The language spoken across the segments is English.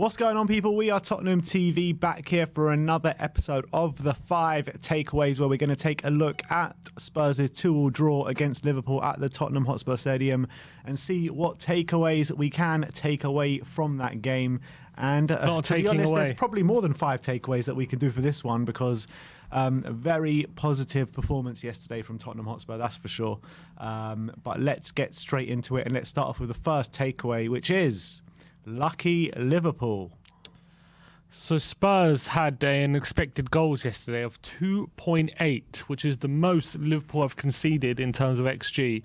What's going on, people? We are Tottenham TV, back here for another episode of the 5 takeaways, where we're going to take a look at Spurs' 2-2 draw against Liverpool at the Tottenham Hotspur Stadium and see what takeaways we can take away from that game. And to be honest, there's probably more than 5 takeaways that we can do for this one, because a very positive performance yesterday from Tottenham Hotspur, that's for sure. But let's get straight into it, and let's start off with the first takeaway, which is lucky Liverpool. So Spurs had an expected goals yesterday of 2.8, which is the most Liverpool have conceded in terms of XG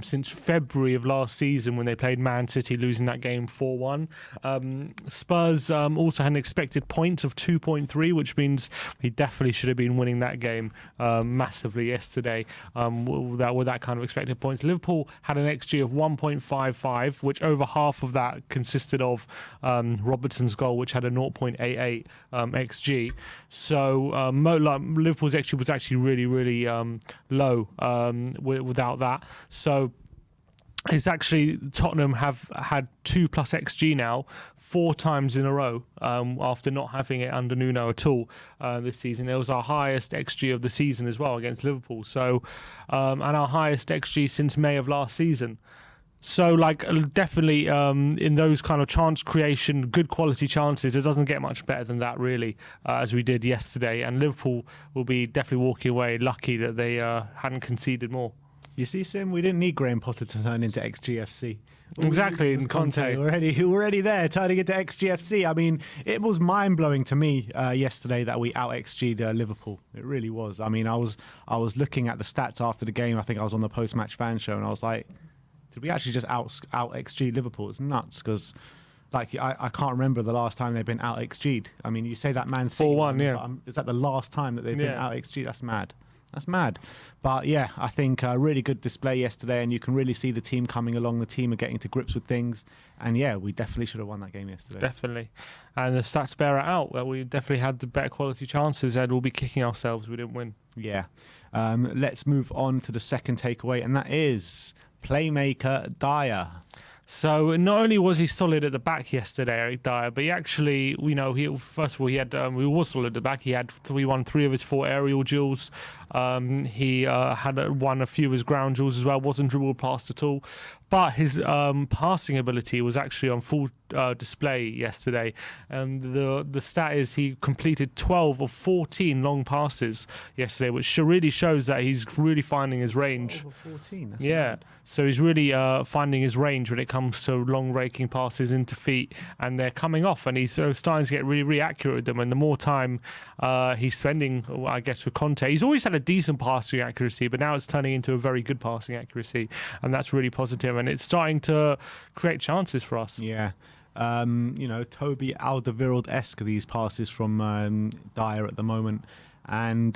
since February of last season, when they played Man City, losing that game 4-1. Spurs also had an expected points of 2.3, which means he definitely should have been winning that game massively yesterday with that kind of expected points. Liverpool had an XG of 1.55, which over half of that consisted of Robertson's goal, which had a 0.88 XG. So Liverpool's XG was actually really low without that. So it's actually, Tottenham have had 2+ XG now 4 times in a row after not having it under Nuno at all this season. It was our highest XG of the season as well against Liverpool. So and our highest XG since May of last season. So, definitely in those kind of chance creation, good quality chances, it doesn't get much better than that, really, as we did yesterday. And Liverpool will be definitely walking away lucky that they hadn't conceded more. You see, Sim, we didn't need Graham Potter to turn into XGFC. Exactly, in Conte. Already there, turning into XGFC. I mean, it was mind-blowing to me yesterday that we out-XG'd Liverpool. It really was. I mean, I was looking at the stats after the game. I think I was on the post-match fan show, and I was like, did we actually just out XG Liverpool? It's nuts, because I can't remember the last time they've been out XG'd. I mean, you say that Man City 4-1, yeah. Is that the last time that they've been out XG? That's mad. That's mad. But yeah, I think a really good display yesterday, and you can really see the team coming along. The team are getting to grips with things. And yeah, we definitely should have won that game yesterday. Definitely. And the stats bear it out. That we definitely had the better quality chances, and we'll be kicking ourselves we didn't win. Yeah. Let's move on to the second takeaway, and that is playmaker DIER. So not only was he solid at the back yesterday, Eric Dier, but he actually, he was solid at the back. He won 3 of his 4 aerial duels. He had won a few of his ground duels as well. Wasn't dribbled past at all. But his passing ability was actually on full display yesterday. And the stat is he completed 12 of 14 long passes yesterday, which really shows that he's really finding his range. 12 of 14, that's mad. So he's really finding his range when it comes to long raking passes into feet, and they're coming off, and he's starting to get really accurate with them. And the more time he's spending, I guess, with Conte, he's always had a decent passing accuracy, but now it's turning into a very good passing accuracy, and that's really positive, and it's starting to create chances for us. Yeah. Toby Alderweireld-esque, these passes from Dier at the moment. And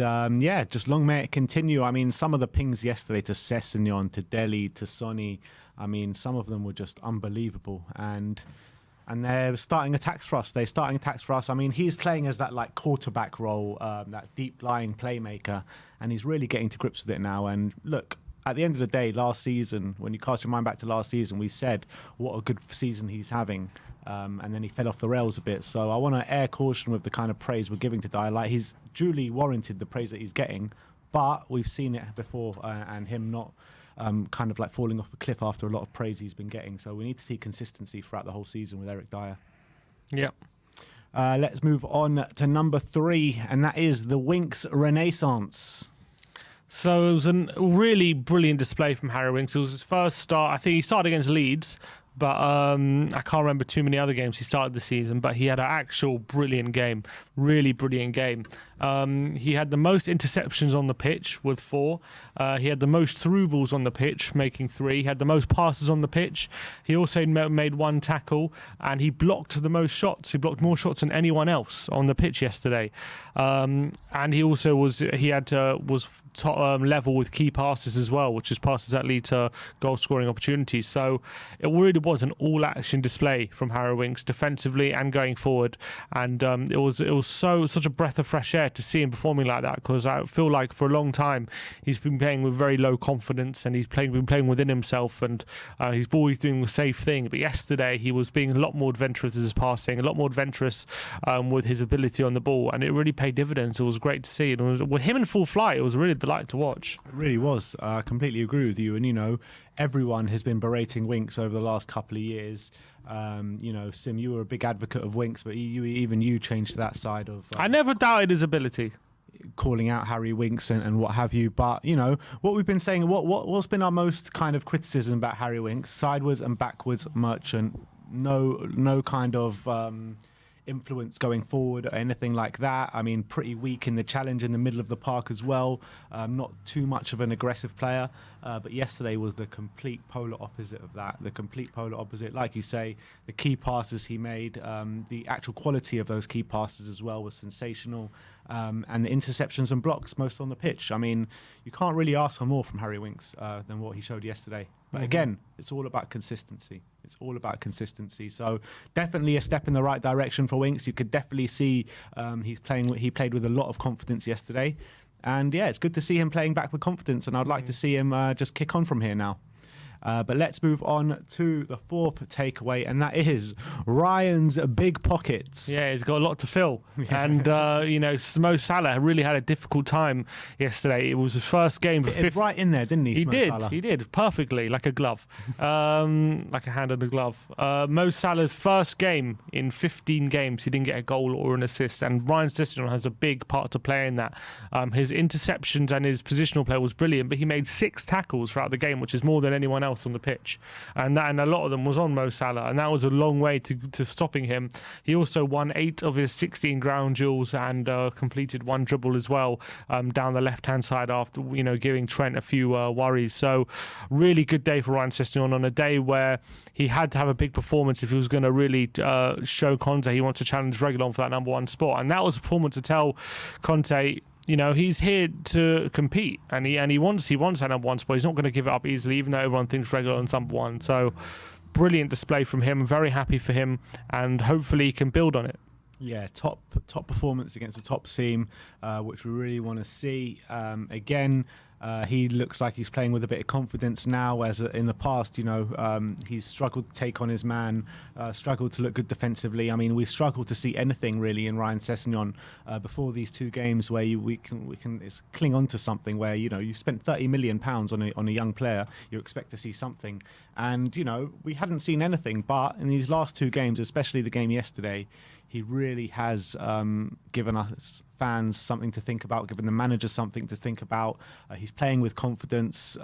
just long may it continue. I mean, some of the pings yesterday to Sessegnon, to Dele, to Sonny, I mean, some of them were just unbelievable. And they're starting attacks for us. I mean, he's playing as that quarterback role, that deep lying playmaker, and he's really getting to grips with it now. And look, at the end of the day, last season, when you cast your mind back to last season, we said what a good season he's having. And then he fell off the rails a bit. So I want to air caution with the kind of praise we're giving to Dier. He's duly warranted the praise that he's getting, but we've seen it before, and him not falling off a cliff after a lot of praise he's been getting. So we need to see consistency throughout the whole season with Eric Dier. Yep. Let's move on to number 3, and that is the WINKS Renaissance. So it was a really brilliant display from Harry Winks. It was his first start. I think he started against Leeds, but I can't remember too many other games he started the season, but he had an actual brilliant game, really brilliant game. He had the most interceptions on the pitch with 4. He had the most through balls on the pitch, making 3. He had the most passes on the pitch. He also made 1 tackle, and he blocked the most shots. He blocked more shots than anyone else on the pitch yesterday. And he also was top level with key passes as well, which is passes that lead to goal scoring opportunities. So it really was an all action display from Harry Winks, defensively and going forward. And it was such a breath of fresh air rare to see him performing like that, because I feel like for a long time he's been playing with very low confidence, and he's been playing within himself, and he's always doing the safe thing. But yesterday he was being a lot more adventurous as his passing, a lot more adventurous with his ability on the ball, and it really paid dividends. It was great to see. And with him in full flight, it was really a delight to watch. It really was. I completely agree with you. And, you know, everyone has been berating WINKS over the last couple of years. You know, Sim, you were a big advocate of WINKS, but even you changed to that side of... I never doubted his ability. Calling out Harry Winks and what have you. But, you know, what we've been saying, what's been our most kind of criticism about Harry Winks? Sideways and backwards merchant. No kind of... influence going forward or anything like that. I mean, pretty weak in the challenge in the middle of the park as well. Not too much of an aggressive player, but yesterday was the complete polar opposite of that. The complete polar opposite. Like you say, the key passes he made, the actual quality of those key passes as well was sensational. And the interceptions and blocks most on the pitch. I mean, you can't really ask for more from Harry Winks than what he showed yesterday. But again, it's all about consistency. It's all about consistency. So definitely a step in the right direction for Winks. You could definitely see he played with a lot of confidence yesterday. And yeah, it's good to see him playing back with confidence. And I'd like to see him just kick on from here now. But let's move on to the fourth takeaway, and that is Ryan's big pockets. Yeah, he's got a lot to fill. And, you know, Mo Salah really had a difficult time yesterday. It was his first game. Right in there, didn't he, Salah? He did, perfectly, like a glove, like a hand on a glove. Mo Salah's first game in 15 games, he didn't get a goal or an assist, and Ryan Sessegnon has a big part to play in that. His interceptions and his positional play was brilliant, but he made 6 tackles throughout the game, which is more than anyone else on the pitch, and a lot of them was on Mo Salah, and that was a long way to stopping him. He also won 8 of his 16 ground duels and completed 1 dribble as well down the left hand side after, you know, giving Trent a few worries. So really good day for Ryan Sessegnon on a day where he had to have a big performance if he was going to really show Conte he wants to challenge Reguilon for that #1 spot, and that was a performance to tell Conte, you know, he's here to compete, and he wants that #1 spot. He's not going to give it up easily, even though everyone thinks Reguilon's #1. So brilliant display from him. I'm very happy for him, and hopefully he can build on it. Yeah, top performance against the top team, which we really want to see. Again, he looks like he's playing with a bit of confidence now, as in the past, you know, he's struggled to take on his man, struggled to look good defensively. I mean, we struggled to see anything really in Ryan Sessegnon before these 2 games, where we can cling on to something where, you know, you spent £30 million on a young player, you expect to see something, and you know, we hadn't seen anything. But in these last 2 games, especially the game yesterday, he really has given us fans something to think about, given the manager something to think about. He's playing with confidence,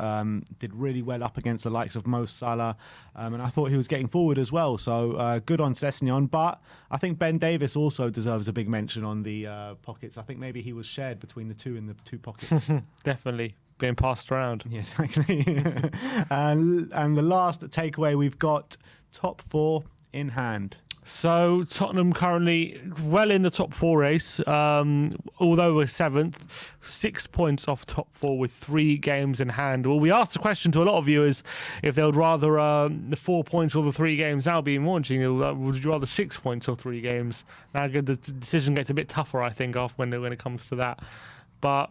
did really well up against the likes of Mo Salah, and I thought he was getting forward as well. So good on Sessegnon, but I think Ben Davies also deserves a big mention on the pockets. I think maybe he was shared between the 2 in the 2 pockets. Definitely. Being passed around. Yeah, exactly. and the last takeaway, we've got top 4 in hand. So Tottenham currently well in the top 4 race, although we're 7th, 6 points off top 4 with 3 games in hand. Well, we asked the question to a lot of viewers if they would rather the 4 points or the 3 games. Now being watching, would you rather 6 points or 3 games? Now the decision gets a bit tougher, I think, when it comes to that. But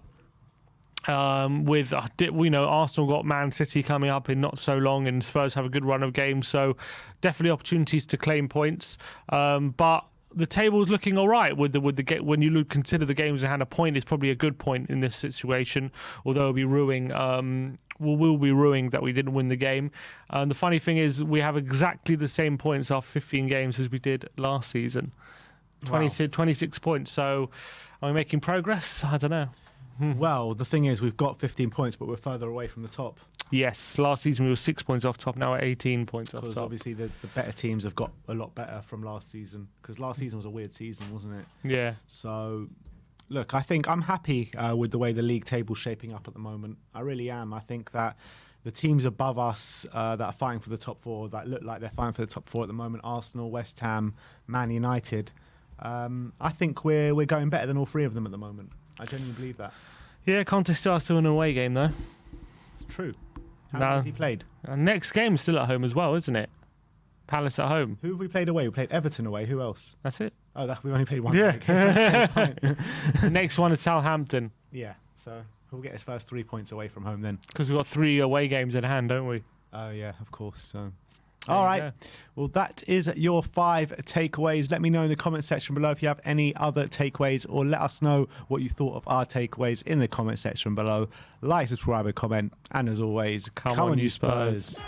with we know Arsenal got Man City coming up in not so long, and Spurs have a good run of games, so definitely opportunities to claim points. But the table's looking all right with when you consider the games in hand. A point is probably a good point in this situation, although it'll be ruining. Will be ruining that we didn't win the game. And the funny thing is, we have exactly the same points after 15 games as we did last season. 26 points. So are we making progress? I don't know. Well, the thing is, we've got 15 points, but we're further away from the top. Yes, last season we were 6 points off top, now we're 18 points off top. Because obviously the better teams have got a lot better from last season, because last season was a weird season, wasn't it? Yeah. So, look, I think I'm happy with the way the league table's shaping up at the moment. I really am. I think that the teams above us that are fighting for the top 4, that look like they're fighting for the top 4 at the moment, Arsenal, West Ham, Man United, I think we're going better than all 3 of them at the moment. I genuinely believe that. Yeah, Conte still has to win an away game, though. It's true. How has he played? Next game is still at home as well, isn't it? Palace at home. Who have we played away? We played Everton away. Who else? That's it. Oh, we've only played one. Yeah. Okay. Next one is Southampton. Yeah, so we'll get his first 3 points away from home then. Because we've got 3 away games in hand, don't we? Oh, yeah, of course. So. There All you right. go. Well, that is your 5 takeaways. Let me know in the comment section below if you have any other takeaways, or let us know what you thought of our takeaways in the comment section below. Like, subscribe, and comment. And as always, Come on, you Spurs.